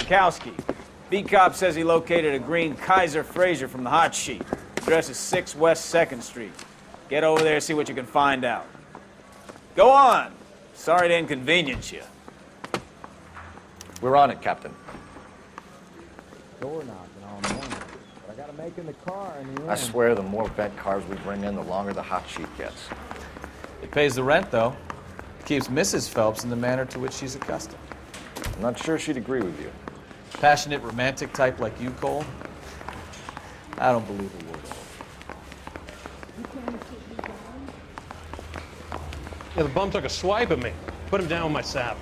Murkowski. B-Cop says he located a green Kaiser Fraser from the hot sheet. Address is 6 West 2nd Street. Get over there, see what you can find out. Go on. Sorry to inconvenience you. We're on it, Captain. Door knocking all morning. But I gotta make in the car in the end. I swear the more vet cars we bring in, the longer the hot sheet gets. It pays the rent, though. It keeps Mrs. Phelps in the manner to which she's accustomed. I'm not sure she'd agree with you. Passionate, romantic type like you, Cole? I don't believe a word of it. Yeah, the bum took a swipe at me. Put him down with my saddle.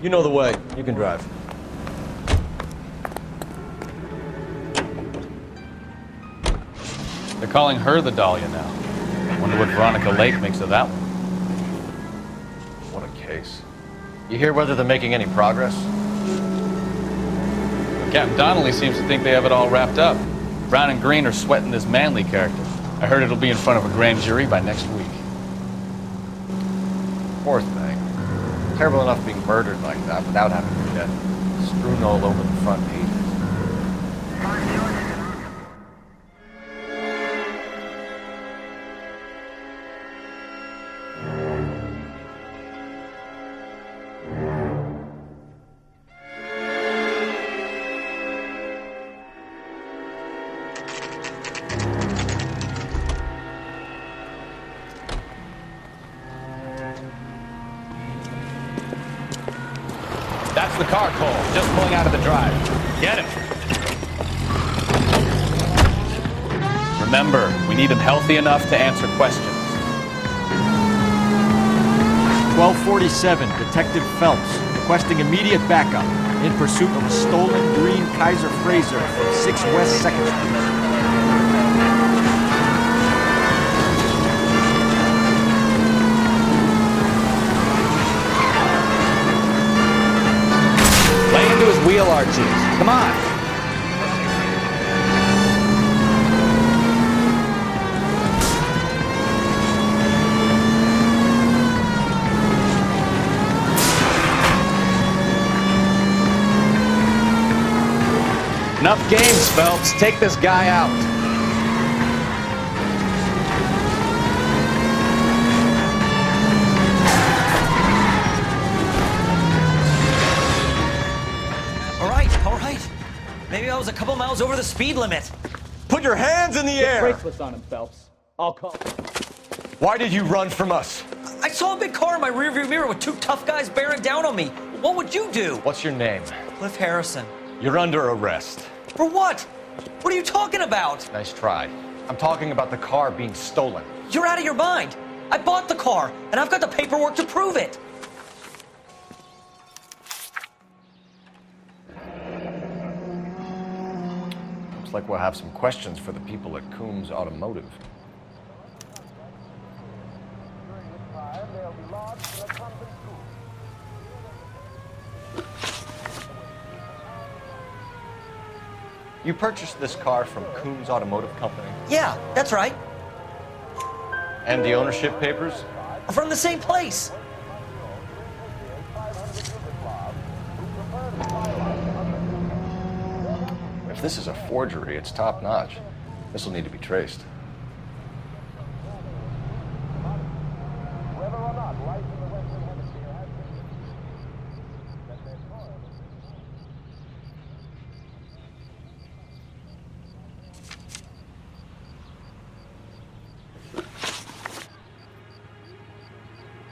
You know the way. You can drive. They're calling her the Dahlia now. Wonder what Veronica Lake makes of that one. What a case. You hear whether they're making any progress? Captain Donnelly seems to think they have it all wrapped up. Brown and Green are sweating this Manley character. I heard it'll be in front of a grand jury by next week. Poor thing. Terrible enough being murdered like that without having her death strewn all over the front pages. That's the car, Cole. Just pulling out of the drive. Get him. Remember, we need him healthy enough to answer questions. 1247, Detective Phelps, requesting immediate backup in pursuit of a stolen green Kaiser Fraser from 6 West 2nd Street. Lay into his wheel arches. Come on. Enough games, Phelps. Take this guy out. All right. Maybe I was a couple miles over the speed limit. Put your hands in the air! Bracelets on him, Phelps. I'll call. Why did you run from us? I saw a big car in my rearview mirror with 2 tough guys bearing down on me. What would you do? What's your name? Cliff Harrison. You're under arrest. For what? What are you talking about? Nice try. I'm talking about the car being stolen. You're out of your mind. I bought the car, and I've got the paperwork to prove it. Looks like we'll have some questions for the people at Coombs Automotive. You purchased this car from Coombs Automotive Company? Yeah, that's right. And the ownership papers? From the same place. If this is a forgery, it's top-notch. This will need to be traced.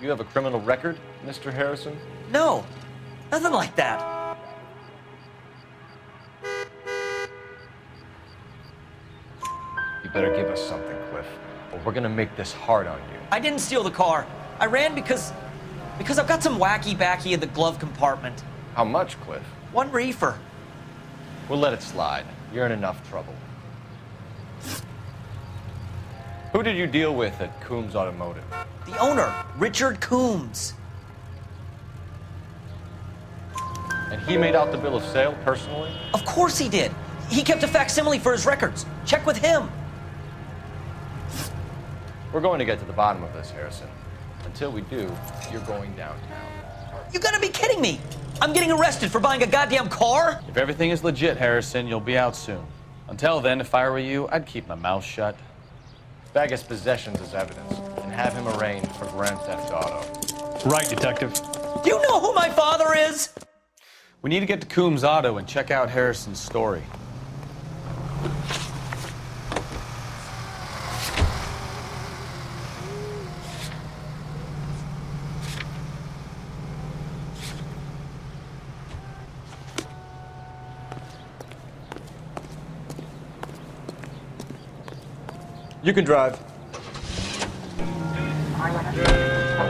You have a criminal record, Mr. Harrison? No, nothing like that. You better give us something, Cliff, or we're gonna make this hard on you. I didn't steal the car. I ran because I've got some wacky backy in the glove compartment. How much, Cliff? 1 reefer. We'll let it slide. You're in enough trouble. Who did you deal with at Coombs Automotive? The owner, Richard Coombs. And he made out the bill of sale personally? Of course he did. He kept a facsimile for his records. Check with him. We're going to get to the bottom of this, Harrison. Until we do, you're going downtown. You gotta be kidding me! I'm getting arrested for buying a goddamn car? If everything is legit, Harrison, you'll be out soon. Until then, if I were you, I'd keep my mouth shut. Bag his possessions as evidence and have him arraigned for Grand Theft Auto. Right, Detective. Do you know who my father is? We need to get to Coombs Auto and check out Harrison's story. You can drive.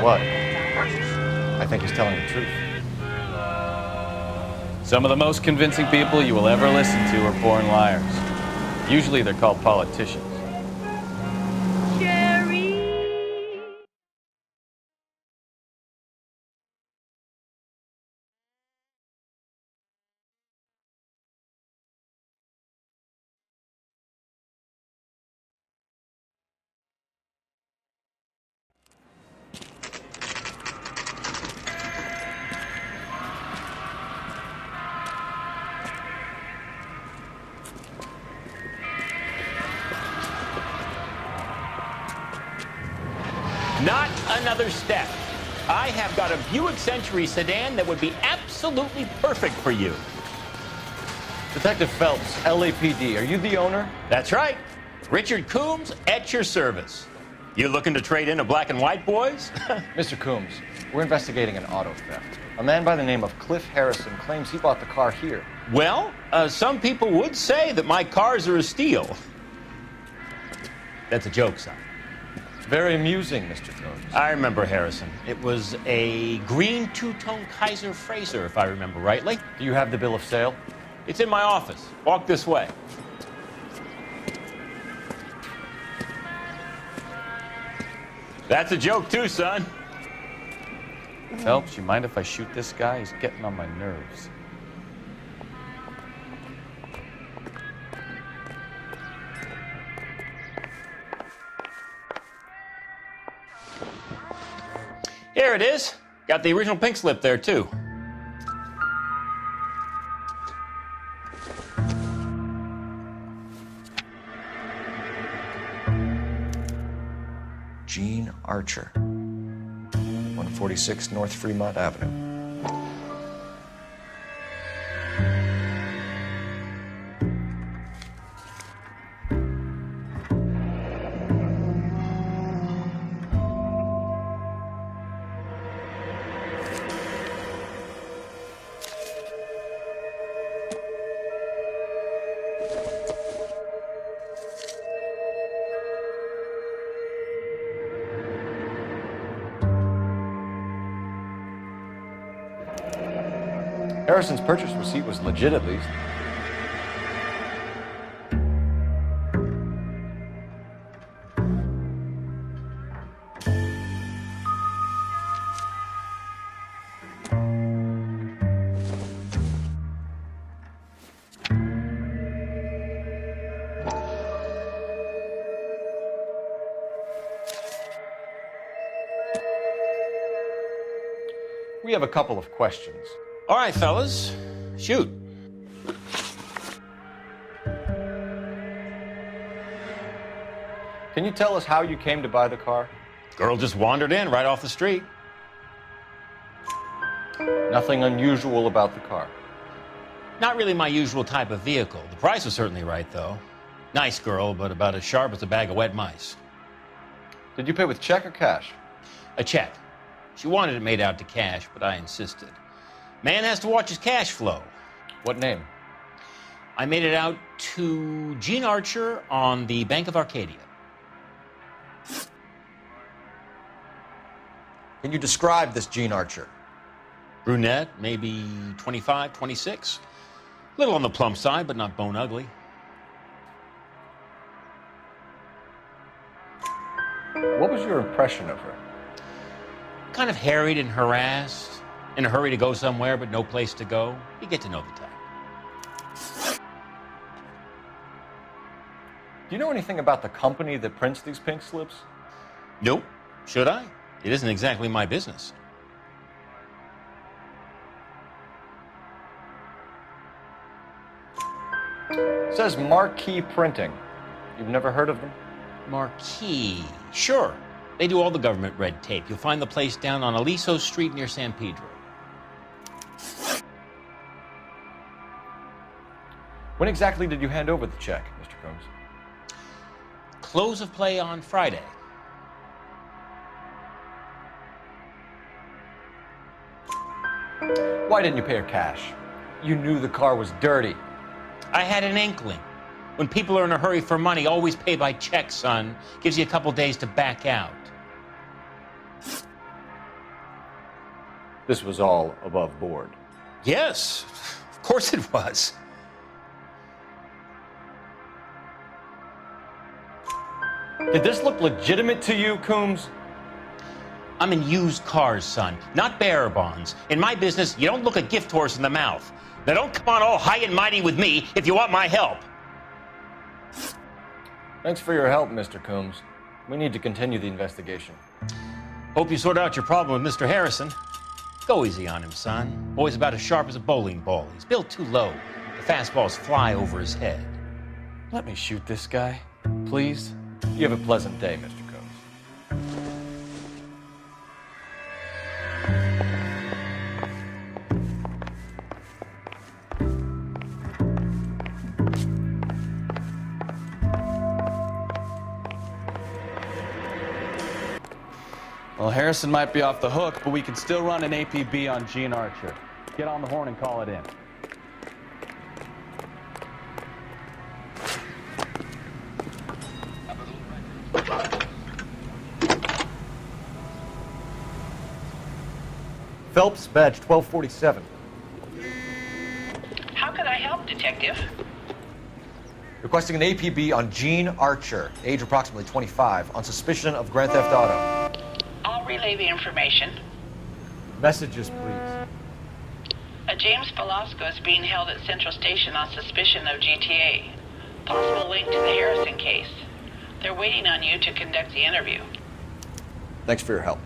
What? I think he's telling the truth. Some of the most convincing people you will ever listen to are born liars. Usually they're called politicians. Not another step. I have got a Buick Century sedan that would be absolutely perfect for you. Detective Phelps, LAPD, are you the owner? That's right. Richard Coombs at your service. You looking to trade in a black and white, boys? Mr. Coombs, we're investigating an auto theft. A man by the name of Cliff Harrison claims he bought the car here. Well, some people would say that my cars are a steal. That's a joke, son. Very amusing, Mr. Coombs. I remember Harrison. It was a green two-tone Kaiser Frazer, if I remember rightly. Do you have the bill of sale? It's in my office. Walk this way. That's a joke too, son. Phelps, you mind if I shoot this guy? He's getting on my nerves. Here it is. Got the original pink slip there, too. Gene Archer, 146 North Fremont Avenue. Harrison's purchase receipt was legit, at least. We have a couple of questions. All right, fellas. Shoot. Can you tell us how you came to buy the car? Girl just wandered in right off the street. Nothing unusual about the car. Not really my usual type of vehicle. The price was certainly right, though. Nice girl, but about as sharp as a bag of wet mice. Did you pay with check or cash? A check. She wanted it made out to cash, but I insisted. Man has to watch his cash flow. What name? I made it out to Gene Archer on the Bank of Arcadia. Can you describe this Gene Archer? Brunette, maybe 25, 26. Little on the plump side, but not bone ugly. What was your impression of her? Kind of harried and harassed. In a hurry to go somewhere, but no place to go. You get to know the type. Do you know anything about the company that prints these pink slips? Nope. Should I? It isn't exactly my business. It says Marquee Printing. You've never heard of them? Marquee. Sure. They do all the government red tape. You'll find the place down on Aliso Street near San Pedro. When exactly did you hand over the check, Mr. Combs? Close of play on Friday. Why didn't you pay her cash? You knew the car was dirty. I had an inkling. When people are in a hurry for money, always pay by check, son. Gives you a couple days to back out. This was all above board. Yes, of course it was. Did this look legitimate to you, Coombs? I'm in used cars, son, not bearer bonds. In my business, you don't look a gift horse in the mouth. Now don't come on all high and mighty with me if you want my help. Thanks for your help, Mr. Coombs. We need to continue the investigation. Hope you sort out your problem with Mr. Harrison. Go easy on him, son. Boy's about as sharp as a bowling ball. He's built too low. The fastballs fly over his head. Let me shoot this guy, please. You have a pleasant day, Mr. Combs. Well, Harrison might be off the hook, but we can still run an APB on Gene Archer. Get on the horn and call it in. Phelps, badge 1247. How can I help, Detective? Requesting an APB on Gene Archer, age approximately 25, on suspicion of Grand Theft Auto. I'll relay the information. Messages, please. A James Velasco is being held at Central Station on suspicion of GTA. Possible link to the Harrison case. They're waiting on you to conduct the interview. Thanks for your help.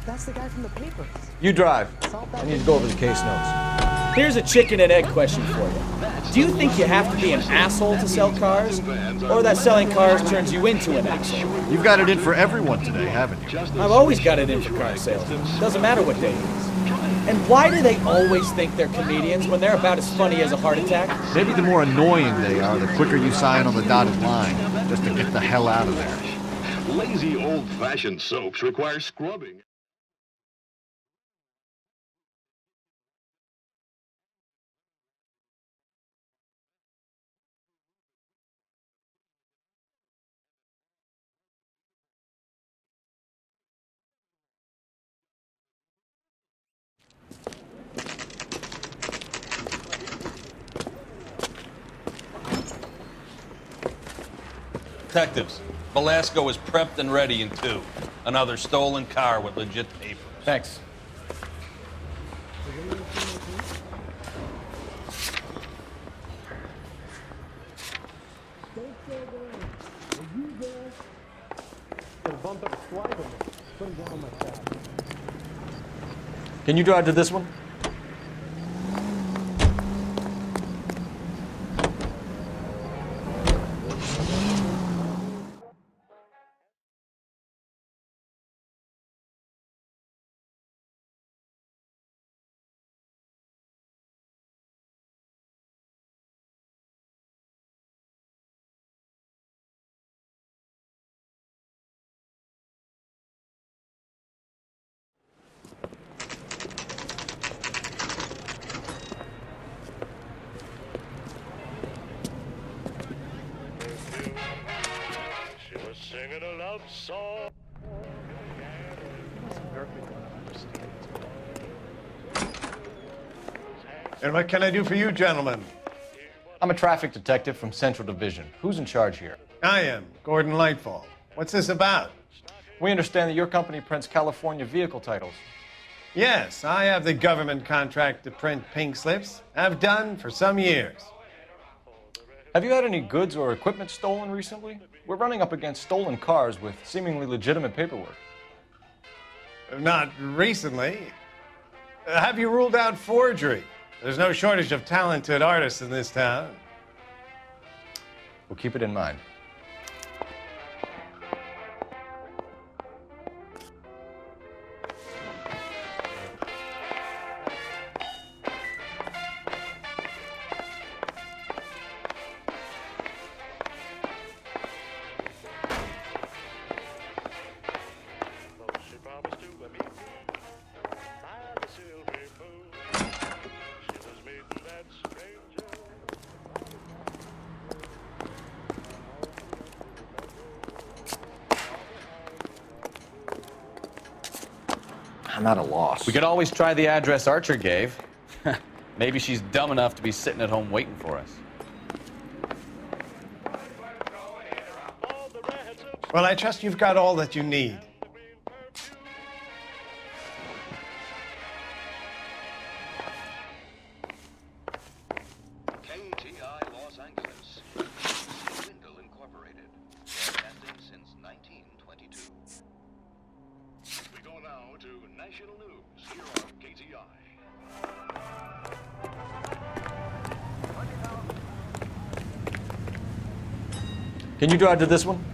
That's the guy from the papers. You drive. I need to go over the case notes. Here's a chicken and egg question for you. Do you think you have to be an asshole to sell cars? Or that selling cars turns you into an asshole? You've got it in for everyone today, haven't you? I've always got it in for car sales. Doesn't matter what day it is. And why do they always think they're comedians when they're about as funny as a heart attack? Maybe the more annoying they are, the quicker you sign on the dotted line, just to get the hell out of there. Lazy old-fashioned soaps require scrubbing. Detectives, Velasco is prepped and ready in 2. Another stolen car with legit papers. Thanks. Can you drive to this one? Singing a love song. And what can I do for you, gentlemen? I'm a traffic detective from Central Division. Who's in charge here? I am, Gordon Lightfall. What's this about? We understand that your company prints California vehicle titles. Yes, I have the government contract to print pink slips. I've done for some years. Have you had any goods or equipment stolen recently? We're running up against stolen cars with seemingly legitimate paperwork. Not recently. Have you ruled out forgery? There's no shortage of talented artists in this town. We'll keep it in mind. I'm at a loss. We could always try the address Archer gave. Maybe she's dumb enough to be sitting at home waiting for us. Well, I trust you've got all that you need. KTI Los Angeles. Window Incorporated. Broadcasting since 1922. We go now to national news here on KTI. Can you drive to this one?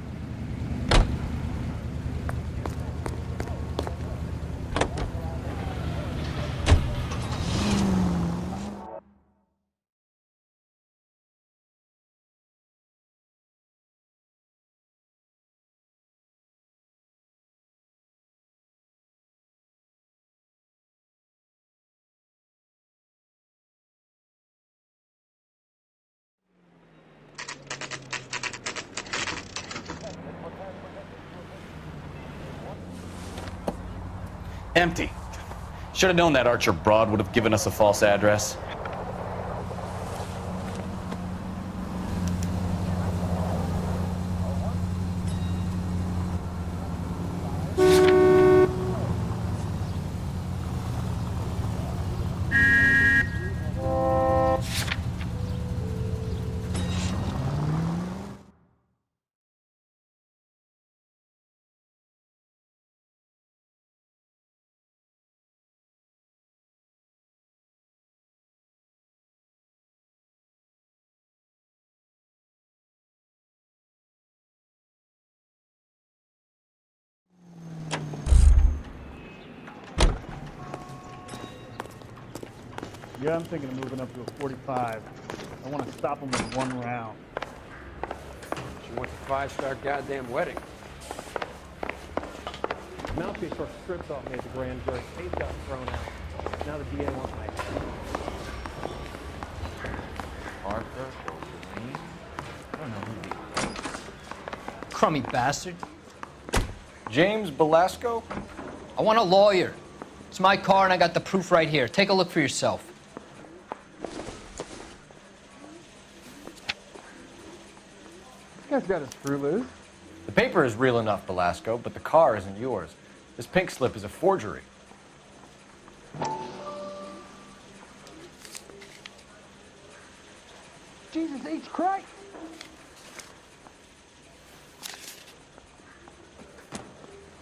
Empty. Should have known that Archer broad would have given us a false address. Yeah, I'm thinking of moving up to a 45. I want to stop him with one round. She wants a 5-star goddamn wedding. Mouthpiece were stripped off me at the grand jury. Case got thrown out. Now the DA wants my head. Arthur or Green? I don't know who he is. Crummy bastard. James Belasco? I want a lawyer. It's my car and I got the proof right here. Take a look for yourself. This guy's got a screw loose. The paper is real enough, Belasco, but the car isn't yours. This pink slip is a forgery. Jesus H. Christ!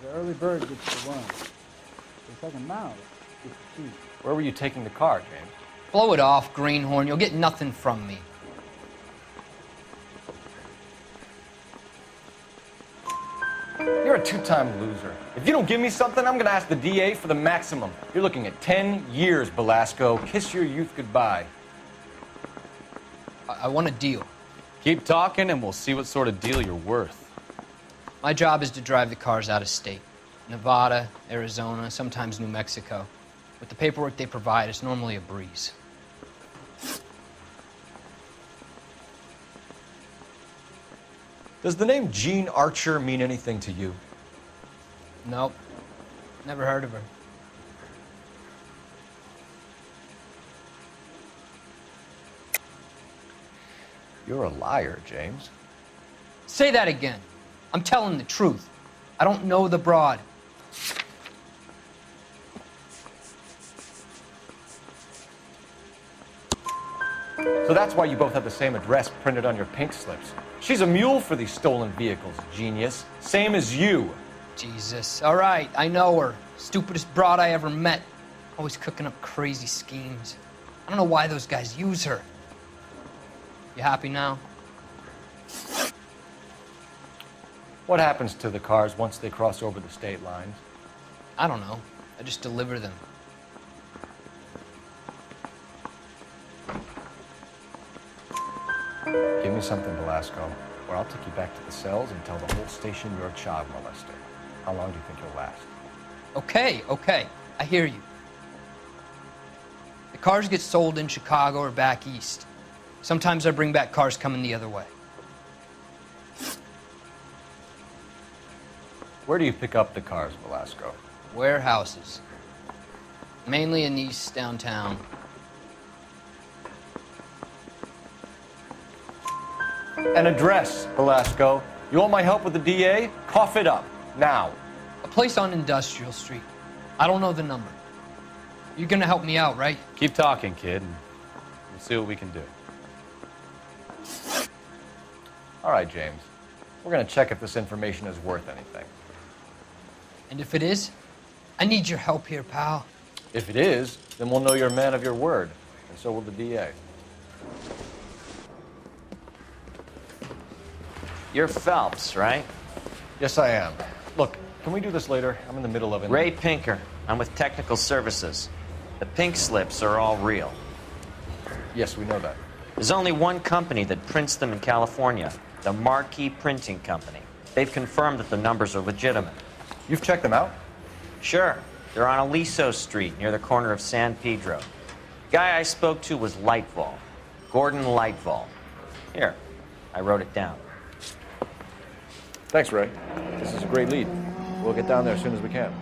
The early bird gets the worm. The second mouse gets the cheese. Where were you taking the car, James? Blow it off, greenhorn. You'll get nothing from me. You're a two-time loser. If you don't give me something, I'm gonna ask the DA for the maximum. You're looking at 10 years, Belasco. Kiss your youth goodbye. I want a deal. Keep talking and we'll see what sort of deal you're worth. My job is to drive the cars out of state. Nevada, Arizona, sometimes New Mexico. With the paperwork they provide, it's normally a breeze. Does the name Jean Archer mean anything to you? Nope. Never heard of her. You're a liar, James. Say that again. I'm telling the truth. I don't know the broad. So that's why you both have the same address printed on your pink slips. She's a mule for these stolen vehicles, genius. Same as you. Jesus. All right, I know her. Stupidest broad I ever met. Always cooking up crazy schemes. I don't know why those guys use her. You happy now? What happens to the cars once they cross over the state lines? I don't know. I just deliver them. Give me something, Belasco, or I'll take you back to the cells and tell the whole station you're a child molester. How long do you think you'll last? Okay. I hear you. The cars get sold in Chicago or back east. Sometimes I bring back cars coming the other way. Where do you pick up the cars, Belasco? Warehouses. Mainly in East downtown. An address, Belasco. You want my help with the DA? Cough it up, now. A place on Industrial Street. I don't know the number. You're gonna help me out, right? Keep talking, kid, and we'll see what we can do. All right, James. We're gonna check if this information is worth anything. And if it is, I need your help here, pal. If it is, then we'll know you're a man of your word, and so will the DA. You're Phelps, right? Yes, I am. Look, can we do this later? I'm in the middle of it. Ray Pinker. I'm with Technical Services. The pink slips are all real. Yes, we know that. There's only one company that prints them in California, the Marquee Printing Company. They've confirmed that the numbers are legitimate. You've checked them out? Sure. They're on Aliso Street, near the corner of San Pedro. The guy I spoke to was Lightval. Gordon Lightval. Here, I wrote it down. Thanks, Ray. This is a great lead. We'll get down there as soon as we can.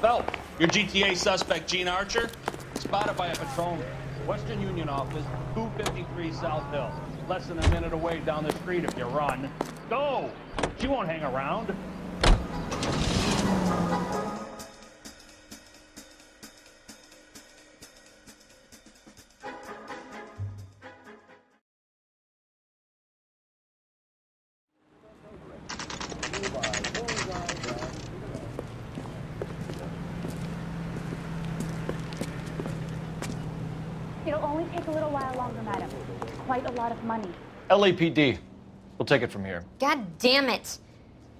Phelps, your GTA suspect, Gene Archer, spotted by a patrolman. Western Union office, 253 South Hill. Less than a minute away down the street if you run. Go! She won't hang around. only take a little while longer, madam. Quite a lot of money. LAPD. We'll take it from here. God damn it.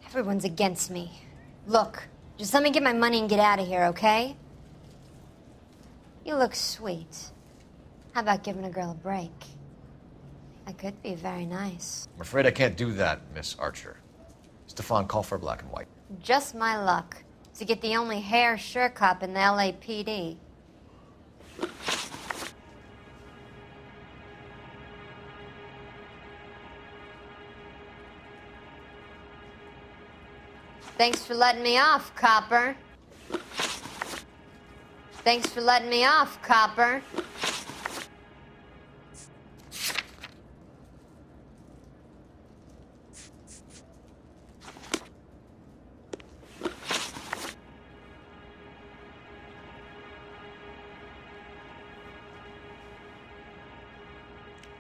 Everyone's against me. Look, just let me get my money and get out of here, okay? You look sweet. How about giving a girl a break? I could be very nice. I'm afraid I can't do that, Miss Archer. Stefan, call for black and white. Just my luck to get the only hair sure cop in the LAPD. Thanks for letting me off, copper. Thanks for letting me off, copper.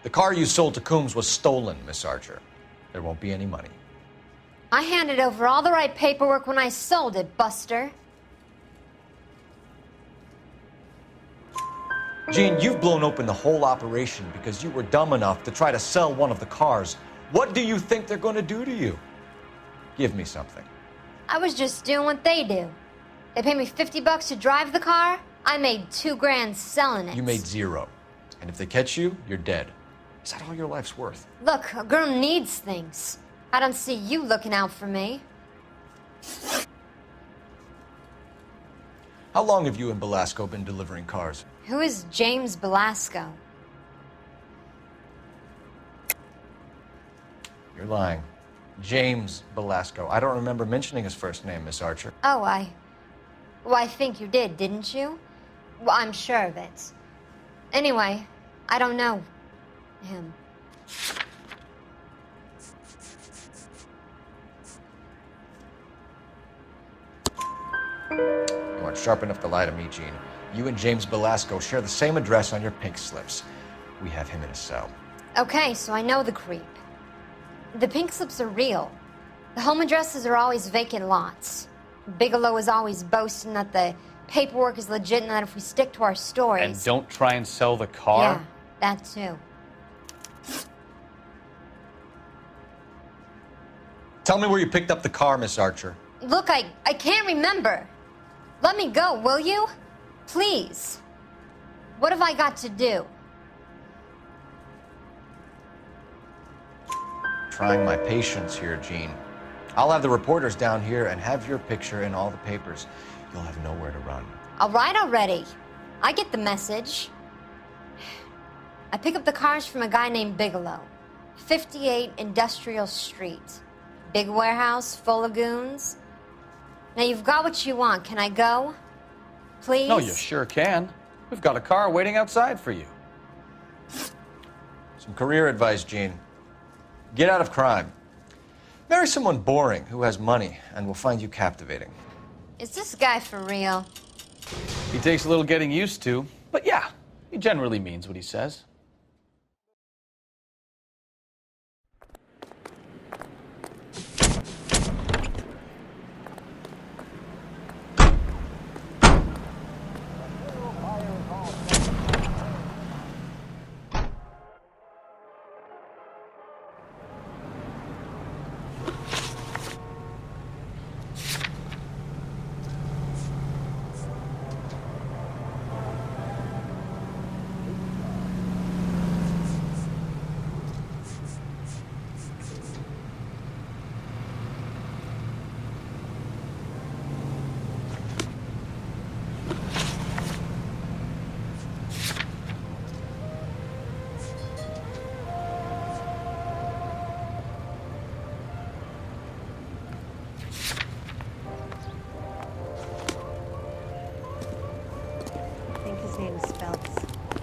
The car you sold to Coombs was stolen, Miss Archer. There won't be any money. I handed over all the right paperwork when I sold it, Buster. Jean, you've blown open the whole operation because you were dumb enough to try to sell one of the cars. What do you think they're going to do to you? Give me something. I was just doing what they do. They paid me $50 to drive the car. I made $2 grand selling it. You made $0. And if they catch you, you're dead. Is that all your life's worth? Look, a girl needs things. I don't see you looking out for me. How long have you and Belasco been delivering cars? Who is James Belasco? You're lying. James Belasco. I don't remember mentioning his first name, Miss Archer. Oh, well, I think you did, didn't you? Well, I'm sure of it. Anyway, I don't know him. You aren't sharp enough to lie to me, Gene. You and James Belasco share the same address on your pink slips. We have him in a cell. Okay, so I know the creep. The pink slips are real. The home addresses are always vacant lots. Bigelow is always boasting that the paperwork is legit and that if we stick to our stories... And don't try and sell the car? Yeah, that too. Tell me where you picked up the car, Miss Archer. Look, I can't remember. Let me go, will you? Please. What have I got to do? Trying my patience here, Gene. I'll have the reporters down here and have your picture in all the papers. You'll have nowhere to run. All right already. I get the message. I pick up the cars from a guy named Bigelow. 58 Industrial Street. Big warehouse full of goons. Now you've got what you want. Can I go? Please? No, you sure can. We've got a car waiting outside for you. Some career advice, Gene. Get out of crime. Marry someone boring who has money and will find you captivating. Is this guy for real? He takes a little getting used to, but yeah, he generally means what he says.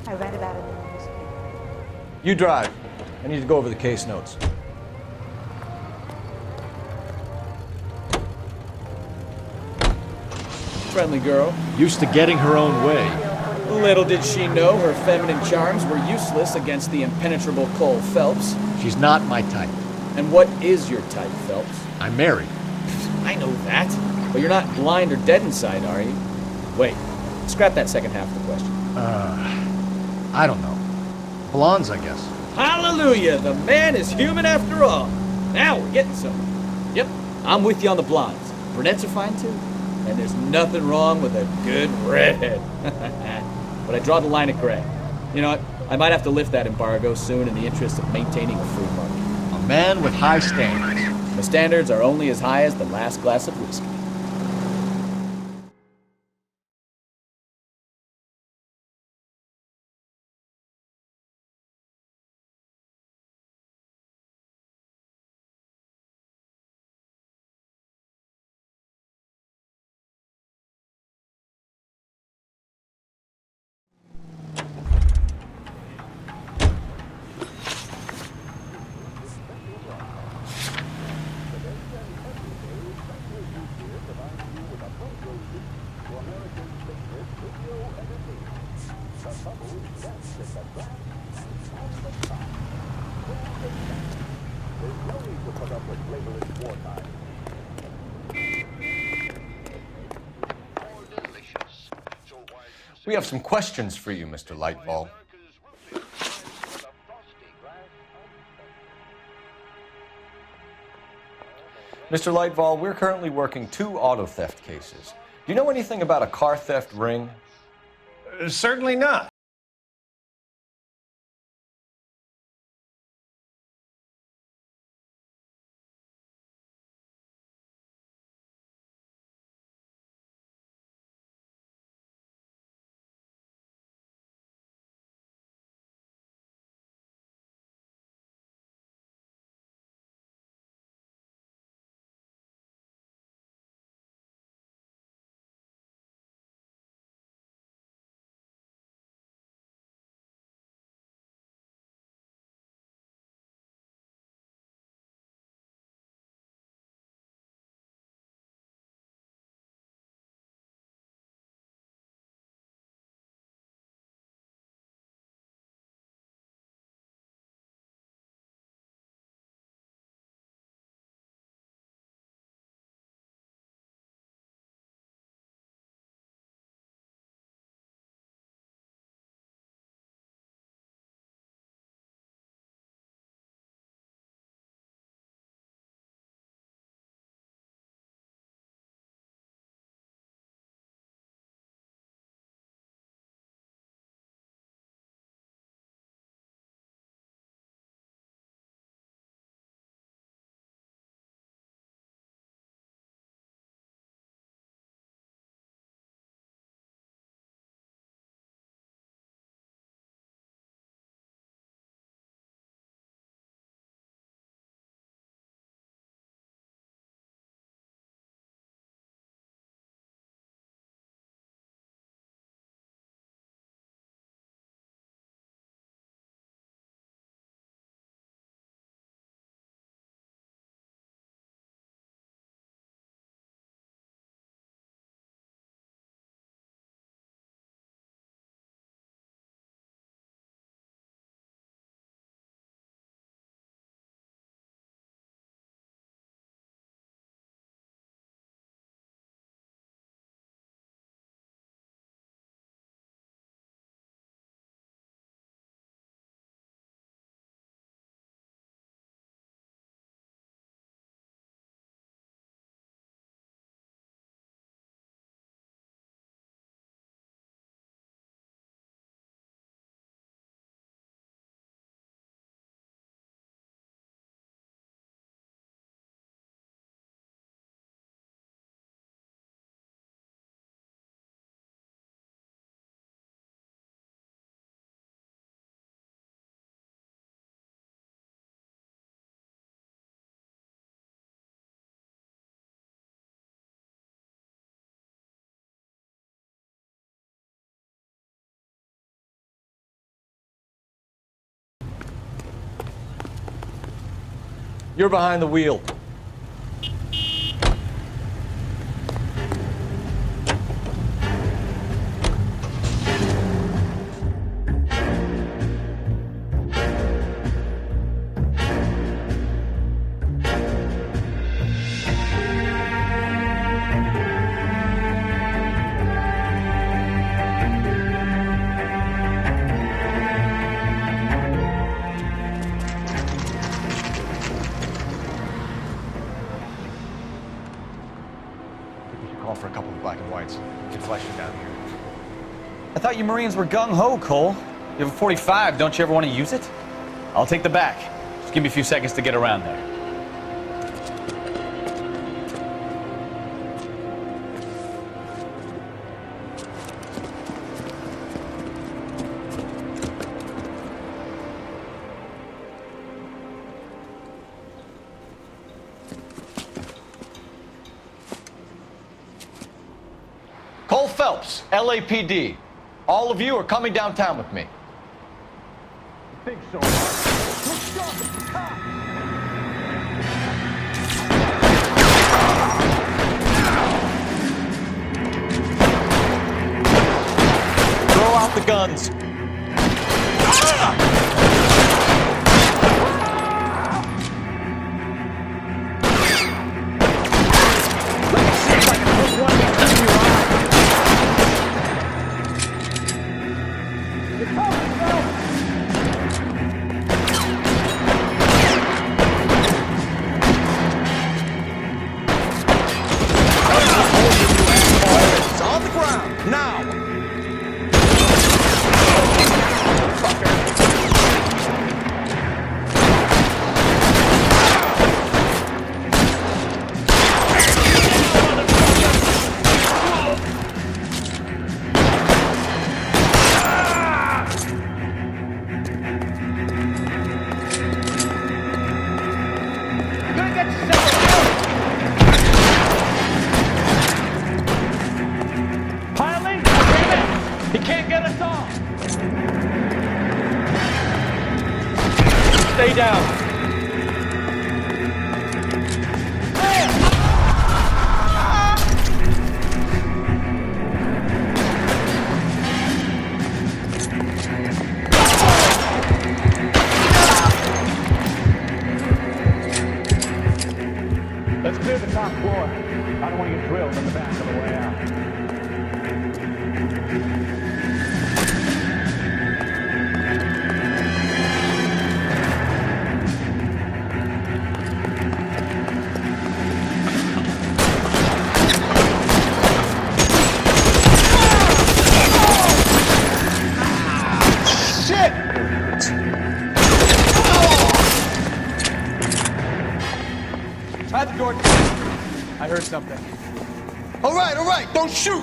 I read about it in the newspaper. You drive. I need to go over the case notes. Friendly girl. Used to getting her own way. Little did she know her feminine charms were useless against the impenetrable Cole Phelps. She's not my type. And what is your type, Phelps? I'm married. I know that. But you're not blind or dead inside, are you? Wait, scrap that second half of the question. I don't know. Blondes, I guess. Hallelujah! The man is human after all. Now we're getting somewhere. Yep, I'm with you on the blondes. Brunettes are fine too. And there's nothing wrong with a good redhead. But I draw the line at gray. You know what? I might have to lift that embargo soon in the interest of maintaining a free market. A man with high standards. The standards are only as high as the last glass of whiskey. We have some questions for you, Mr. Lightfall. Mr. Lightfall, we're currently working 2 auto theft cases. Do you know anything about a car theft ring? Certainly not. You're behind the wheel. think we should call for a couple of black and whites. Get flashes down here. I thought you Marines were gung-ho, Cole. You have a 45, don't you ever want to use it? I'll take the back. Just give me a few seconds to get around there. Cole Phelps, LAPD. All of you are coming downtown with me. I think so. Throw out the guns. On the ground, now! He can't get us off! Stay down. Let's clear the top floor. I don't want to get drilled in the back on the way out. Try the door. I heard something. All right, don't shoot!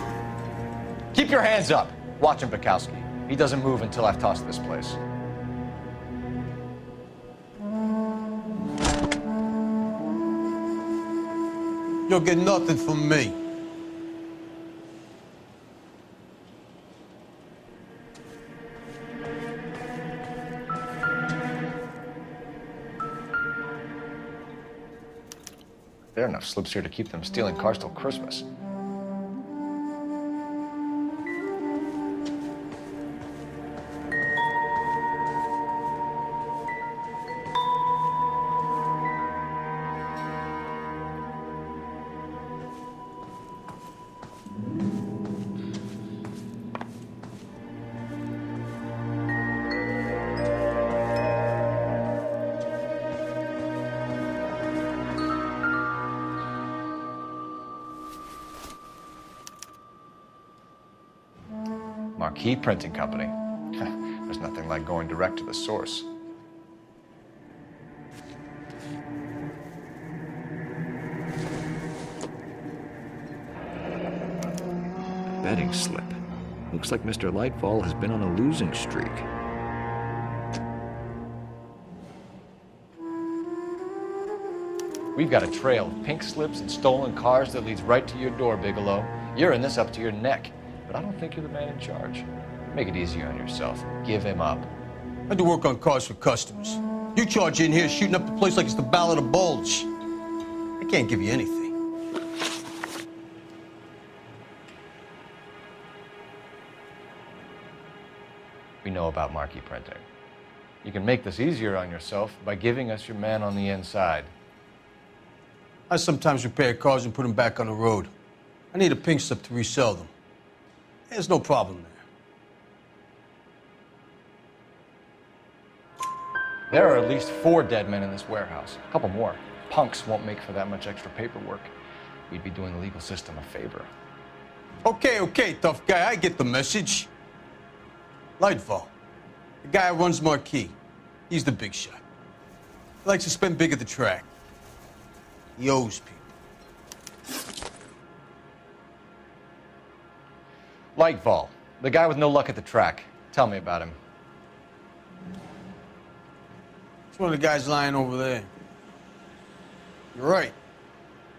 Keep your hands up. Watch him, Bukowski. He doesn't move until I've tossed this place. You'll get nothing from me. There are enough slips here to keep them stealing cars till Christmas. Marquee Printing Company. There's nothing like going direct to the source. Betting slip. Looks like Mr. Lightfall has been on a losing streak. We've got a trail of pink slips and stolen cars that leads right to your door, Bigelow. You're in this up to your neck, but I don't think you're the man in charge. Make it easier on yourself. Give him up. I do work on cars for customers. You charge in here shooting up the place like it's the Ballad of Bulge. I can't give you anything. We know about marquee printing. You can make this easier on yourself by giving us your man on the inside. I sometimes repair cars and put them back on the road. I need a pink slip to resell them. There's no problem there. There are at least 4 dead men in this warehouse. A couple more. Punks won't make for that much extra paperwork. we'd be doing the legal system a favor. Okay, tough guy, I get the message. Lightfall, the guy who runs Marquis, he's the big shot. He likes to spend big at the track. He owes people. Lightfall, the guy with no luck at the track. Tell me about him. It's one of the guys lying over there. You're right.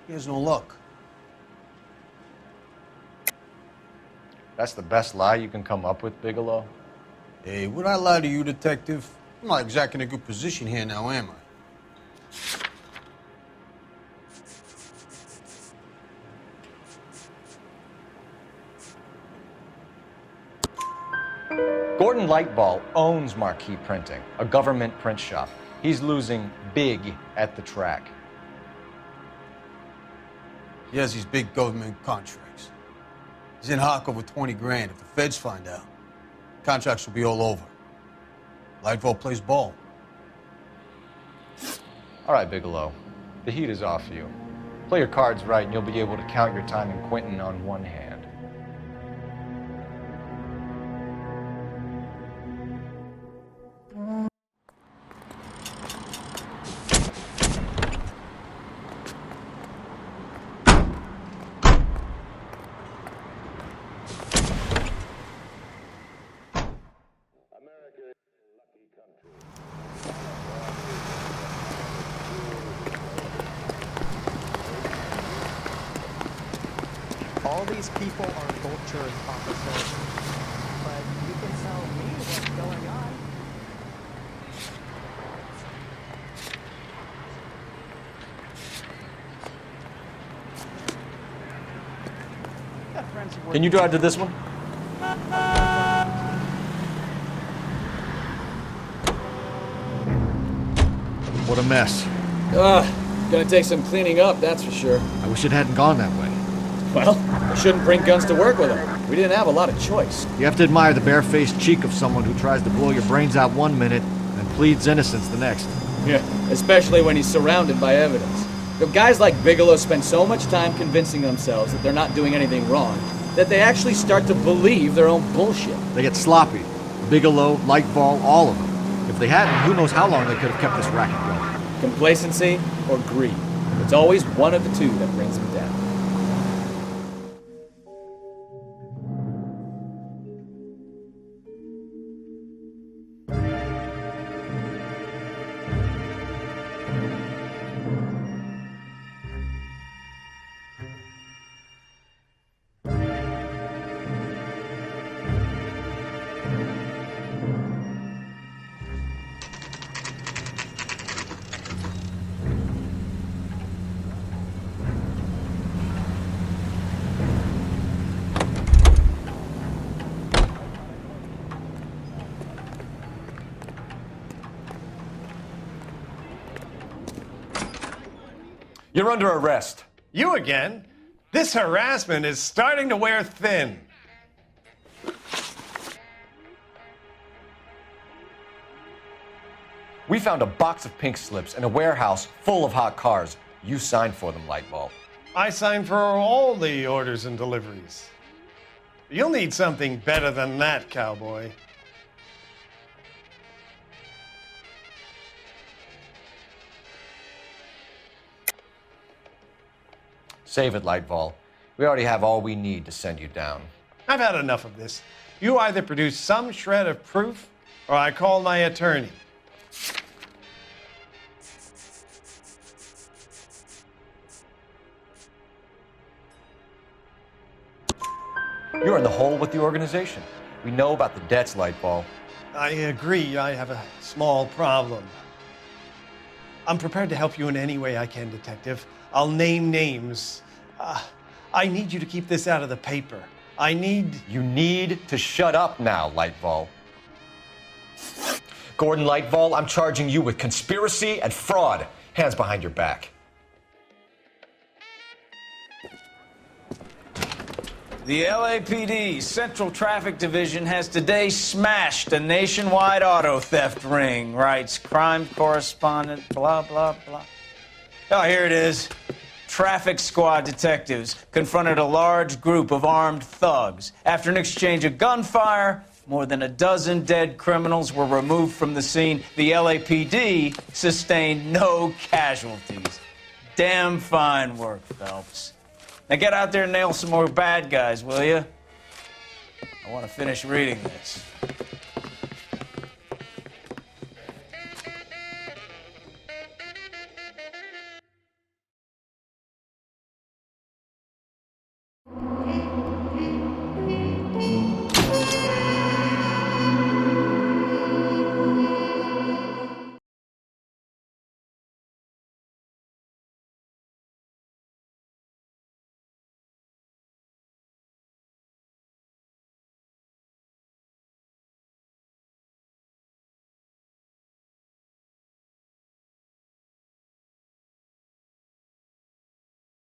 He has no luck. That's the best lie you can come up with, Bigelow? Hey, would I lie to you, detective? I'm not exactly in a good position here now, am I? Gordon Lightball owns Marquis Printing, a government print shop. He's losing big at the track. He has these big government contracts. He's in hock over 20 grand. If the feds find out, contracts will be all over. Lightfall plays ball. All right, Bigelow. The heat is off you. Play your cards right and you'll be able to count your time in Quentin on one hand. All these people are vultures, officer. But you can tell me what's going on. Can you drive to this one? What a mess. Gonna take some cleaning up, that's for sure. I wish it hadn't gone that way. Well, we shouldn't bring guns to work with them. We didn't have a lot of choice. You have to admire the barefaced cheek of someone who tries to blow your brains out one minute and pleads innocence the next. Yeah, especially when he's surrounded by evidence. The guys like Bigelow spend so much time convincing themselves that they're not doing anything wrong that they actually start to believe their own bullshit. They get sloppy. Bigelow, Lightball, all of them. If they hadn't, who knows how long they could have kept this racket going. Complacency or greed. It's always one of the two that brings them down. You're under arrest. You again? This harassment is starting to wear thin. We found a box of pink slips in a warehouse full of hot cars. You signed for them, Lightball. I signed for all the orders and deliveries. You'll need something better than that, cowboy. Save it, Lightball. We already have all we need to send you down. I've had enough of this. You either produce some shred of proof, or I call my attorney. You're in the hole with the organization. We know about the debts, Lightball. I agree, I have a small problem. I'm prepared to help you in any way I can, Detective. I'll name names. I need you to keep this out of the paper. You need to shut up now, Lightball. Gordon Lightball, I'm charging you with conspiracy and fraud. Hands behind your back. The LAPD Central Traffic Division has today smashed a nationwide auto theft ring, writes crime correspondent, blah, blah, blah. Oh, here it is. traffic squad detectives confronted a large group of armed thugs. After an exchange of gunfire, more than a dozen dead criminals were removed from the scene. The LAPD sustained no casualties. Damn fine work, Phelps. Now get out there and nail some more bad guys, will you? I want to finish reading this.